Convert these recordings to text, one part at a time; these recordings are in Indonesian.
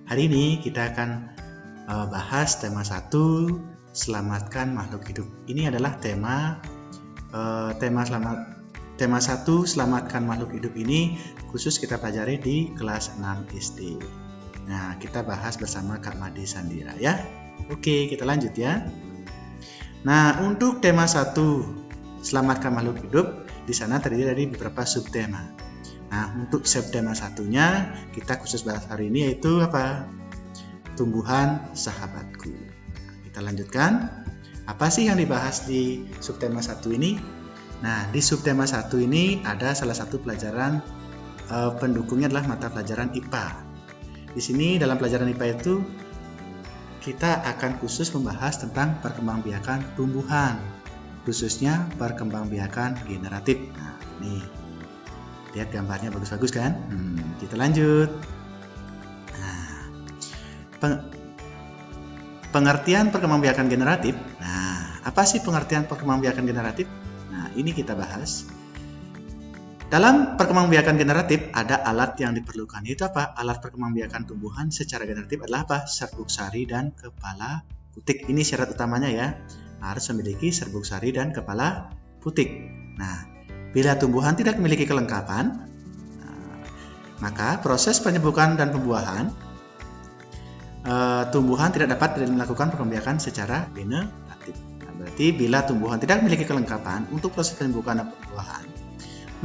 Hari ini kita akan bahas tema 1, selamatkan makhluk hidup. Ini adalah tema 1, selamatkan makhluk hidup ini khusus kita pelajari di kelas 6 SD. Nah, kita bahas bersama Kak Made Sandira ya. Oke, kita lanjut ya. Nah, untuk tema 1, selamatkan makhluk hidup, di sana terdiri dari beberapa subtema. Nah, untuk subtema satunya kita khusus bahas hari ini yaitu apa? Tumbuhan sahabatku. Kita lanjutkan. Apa sih yang dibahas di subtema 1 ini? Nah, di subtema 1 ini ada salah satu pelajaran pendukungnya adalah mata pelajaran IPA. Di sini dalam pelajaran IPA itu kita akan khusus membahas tentang perkembangbiakan tumbuhan, khususnya perkembangbiakan generatif. Nah, nih. Lihat gambarnya bagus-bagus kan? Kita lanjut. Nah, pengertian perkembangbiakan generatif. Nah, apa sih pengertian perkembangbiakan generatif? Nah, ini kita bahas. Dalam perkembangbiakan generatif ada alat yang diperlukan. Itu apa? Alat perkembangbiakan tumbuhan secara generatif adalah apa? Serbuk sari dan kepala putik. Ini syarat utamanya ya. Harus memiliki serbuk sari dan kepala putik. Nah, bila tumbuhan tidak memiliki kelengkapan, maka proses penyebukan dan pembuahan tumbuhan tidak dapat melakukan perkembangbiakan secara generatif. Nah, berarti bila tumbuhan tidak memiliki kelengkapan untuk proses penyebukan dan pembuahan,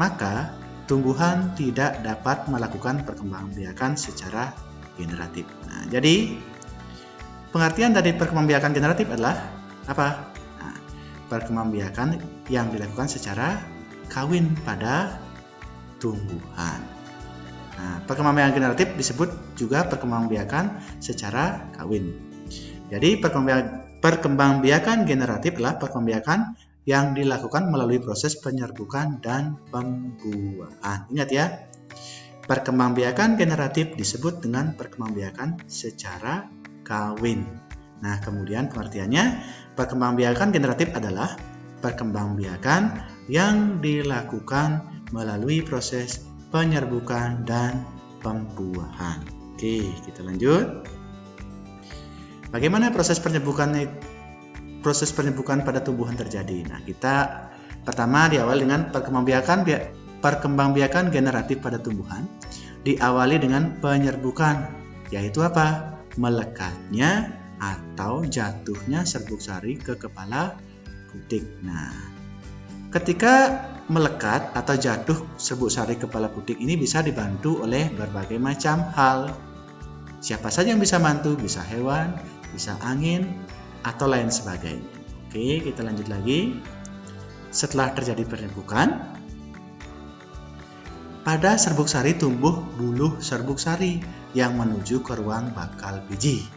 maka tumbuhan tidak dapat melakukan perkembangbiakan secara generatif. Nah, jadi pengertian dari perkembangbiakan generatif adalah apa? Nah, perkembangbiakan yang dilakukan secara kawin pada tumbuhan. Nah, perkembangbiakan generatif disebut juga perkembangbiakan secara kawin. Jadi perkembangbiakan generatif adalah perkembangbiakan yang dilakukan melalui proses penyerbukan dan pembuahan. Ingat ya, perkembangbiakan generatif disebut dengan perkembangbiakan secara kawin. Nah, kemudian pengertiannya, perkembangbiakan generatif adalah perkembangbiakan yang dilakukan melalui proses penyerbukan dan pembuahan. Oke, kita lanjut. Bagaimana proses penyerbukan pada tumbuhan terjadi? Nah, kita pertama diawali dengan perkembangbiakan generatif pada tumbuhan. Diawali dengan penyerbukan, yaitu apa? Melekatnya atau jatuhnya serbuk sari ke kepala putik. Nah, ketika melekat atau jatuh serbuk sari kepala putik ini bisa dibantu oleh berbagai macam hal. Siapa saja yang bisa bantu? Bisa hewan, bisa angin, atau lain sebagainya. Oke, kita lanjut lagi. Setelah terjadi penyerbukan, pada serbuk sari tumbuh buluh serbuk sari yang menuju ke ruang bakal biji.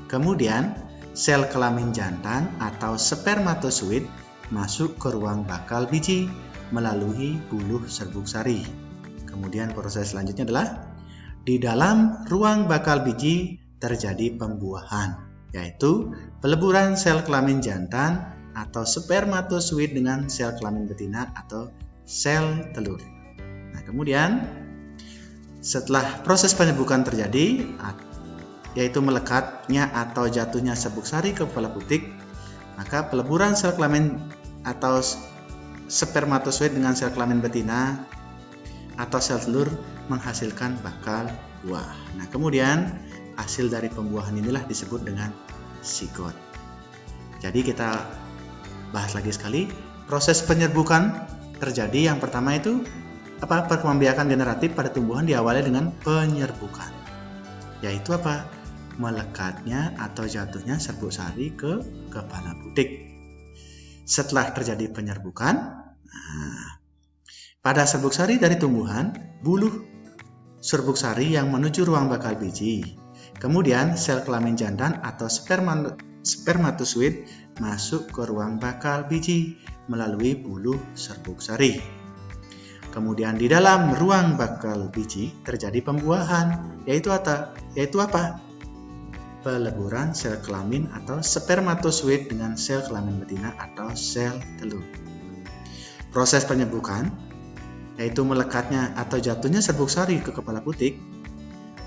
Kemudian, sel kelamin jantan atau spermatozoid masuk ke ruang bakal biji melalui buluh serbuk sari. Kemudian proses selanjutnya adalah di dalam ruang bakal biji terjadi pembuahan, yaitu peleburan sel kelamin jantan atau spermatozoid dengan sel kelamin betina atau sel telur. Nah, kemudian setelah proses penyebukan terjadi, yaitu melekatnya atau jatuhnya serbuk sari ke kepala putik, maka peleburan sel kelamin atau spermatozoid dengan sel kelamin betina atau sel telur menghasilkan bakal buah. Nah, kemudian hasil dari pembuahan inilah disebut dengan sigot. Jadi kita bahas lagi sekali, proses penyerbukan terjadi yang pertama itu apa? Perkembangbiakan generatif pada tumbuhan diawali dengan penyerbukan, yaitu apa? Melekatnya atau jatuhnya serbuk sari ke kepala putik. Setelah terjadi penyerbukan, pada serbuk sari dari tumbuhan, buluh serbuk sari yang menuju ruang bakal biji. Kemudian sel kelamin jantan atau spermatozoid masuk ke ruang bakal biji melalui buluh serbuk sari. Kemudian di dalam ruang bakal biji terjadi pembuahan, yaitu apa? Peleburan sel kelamin atau spermatozoid dengan sel kelamin betina atau sel telur. Proses penyerbukan, yaitu melekatnya atau jatuhnya serbuk sari ke kepala putik,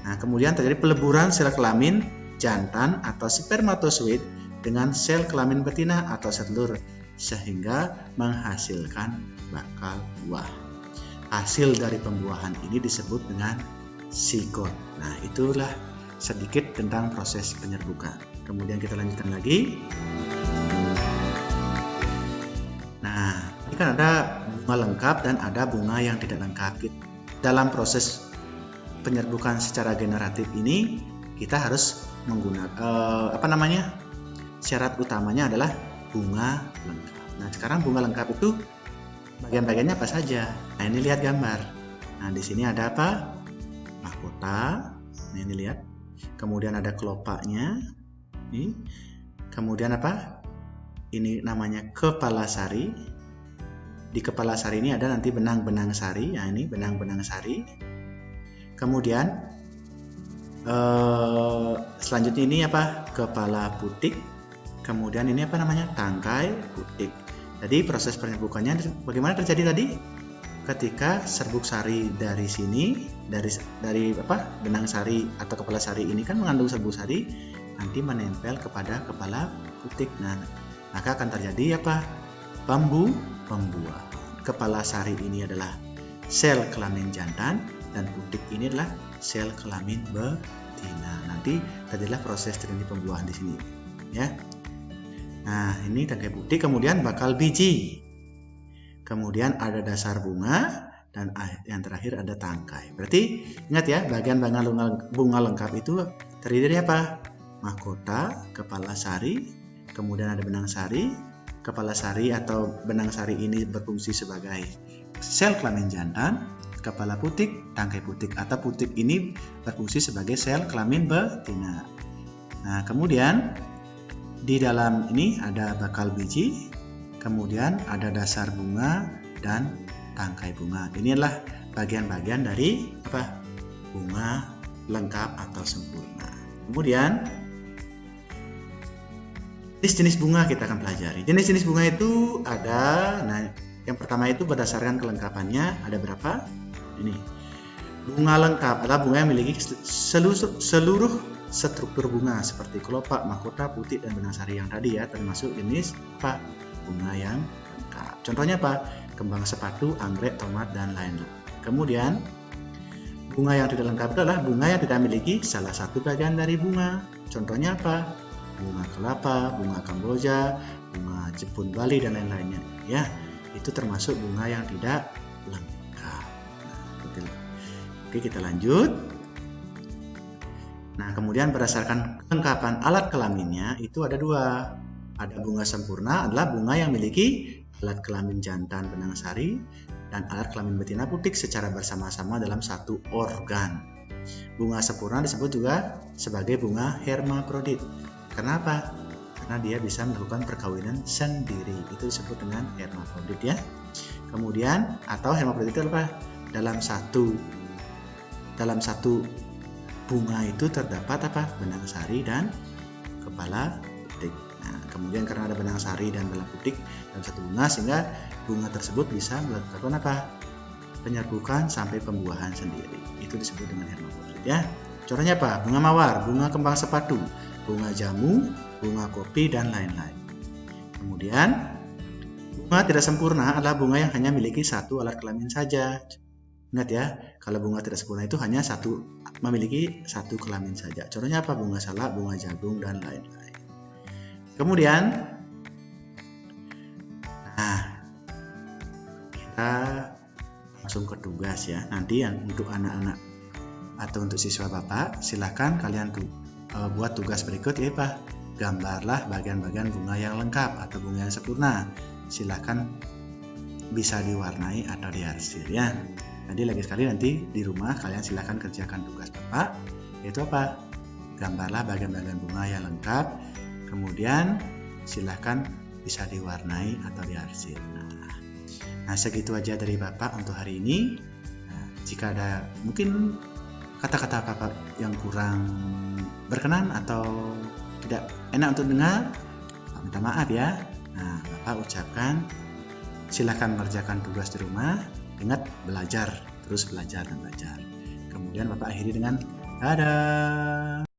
Nah, kemudian terjadi peleburan sel kelamin jantan atau spermatozoid dengan sel kelamin betina atau setelur sehingga menghasilkan bakal buah. Hasil dari pembuahan ini disebut dengan sigot. Nah, itulah sedikit tentang proses penyerbukan. Kemudian kita lanjutkan lagi. Nah, ini kan ada bunga lengkap dan ada bunga yang tidak lengkap. Dalam proses penyerbukan secara generatif ini kita harus menggunakan syarat utamanya adalah bunga lengkap. Nah, sekarang bunga lengkap itu bagian-bagiannya apa saja? Nah, ini lihat gambar. Nah, di sini ada apa? Mahkota. Nah, ini lihat. Kemudian ada kelopaknya. Ini. Kemudian apa? Ini namanya kepala sari. Di kepala sari ini ada nanti benang-benang sari. Nah, ini benang-benang sari. Kemudian selanjutnya ini apa? Kepala putik. Kemudian ini apa namanya? Tangkai putik. Jadi proses penyerbukannya bagaimana terjadi tadi? Ketika serbuk sari dari sini, dari benang sari atau kepala sari ini kan mengandung serbuk sari, nanti menempel kepada kepala putik. Nah, maka akan terjadi apa? Pembuahan. Kepala sari ini adalah sel kelamin jantan dan putik ini adalah sel kelamin betina. Nanti terjadilah proses terjadi pembuahan di sini, ya. Nah, ini tangkai putik, kemudian bakal biji. Kemudian ada dasar bunga dan yang terakhir ada tangkai. Berarti ingat ya, bagian bunga lengkap itu terdiri dari apa? Mahkota, kepala sari, kemudian ada benang sari. Kepala sari atau benang sari ini berfungsi sebagai sel kelamin jantan, kepala putik, tangkai putik atau putik ini berfungsi sebagai sel kelamin betina. Nah, kemudian di dalam ini ada bakal biji, kemudian ada dasar bunga dan tangkai bunga. Ini adalah bagian-bagian dari apa? Bunga lengkap atau sempurna. Kemudian jenis-jenis bunga kita akan pelajari. Jenis-jenis bunga itu ada, nah yang pertama itu berdasarkan kelengkapannya ada berapa? Ini. Bunga lengkap adalah bunga yang memiliki seluruh struktur bunga seperti kelopak, mahkota, putik, dan benang sari yang tadi ya, termasuk jenis apa? Bunga yang lengkap. Contohnya apa? Kembang sepatu, anggrek, tomat, dan lain-lain. Kemudian bunga yang tidak lengkap adalah bunga yang tidak memiliki salah satu bagian dari bunga. Contohnya apa? Bunga kelapa, bunga kamboja, bunga jepun Bali, dan lain-lainnya. Ya, itu termasuk bunga yang tidak lengkap. Nah, betul. Oke, kita lanjut. Nah, kemudian berdasarkan kelengkapan alat kelaminnya itu ada dua. Ada bunga sempurna adalah bunga yang memiliki alat kelamin jantan benang sari dan alat kelamin betina putik secara bersama-sama dalam satu organ. Bunga sempurna disebut juga sebagai bunga hermafrodit. Kenapa? Karena dia bisa melakukan perkawinan sendiri. Itu disebut dengan hermafrodit ya. Kemudian atau hermafrodit itu apa? Dalam satu bunga itu terdapat apa? Benang sari dan kepala putik. Nah, kemudian karena ada benang sari dan benang putik dalam satu bunga sehingga bunga tersebut bisa melakukan apa? Penyerbukan sampai pembuahan sendiri. Itu disebut dengan hermafrodit ya. Contohnya apa? Bunga mawar, bunga kembang sepatu, bunga jamu, bunga kopi, dan lain-lain. Kemudian bunga tidak sempurna adalah bunga yang hanya memiliki satu alat kelamin saja. Ingat ya, kalau bunga tidak sempurna itu hanya memiliki satu kelamin saja. Contohnya apa? Bunga salak, bunga jagung, dan lain-lain. Kemudian, nah, kita langsung ke tugas ya. Nanti yang untuk anak-anak atau untuk siswa Bapak, silahkan kalian buat tugas berikut ya Pak. Gambarlah bagian-bagian bunga yang lengkap atau bunga yang sempurna. Silahkan bisa diwarnai atau diarsir ya. Jadi lagi sekali nanti di rumah kalian silahkan kerjakan tugas Bapak, yaitu apa? Gambarlah bagian-bagian bunga yang lengkap, kemudian silahkan bisa diwarnai atau diarsir. Nah, segitu aja dari Bapak untuk hari ini. Nah, jika ada mungkin kata-kata Bapak yang kurang berkenan atau tidak enak untuk dengar, minta maaf ya. Nah, Bapak ucapkan silahkan mengerjakan tugas di rumah. Ingat, belajar, terus belajar dan belajar. Kemudian Bapak akhiri dengan Dadah!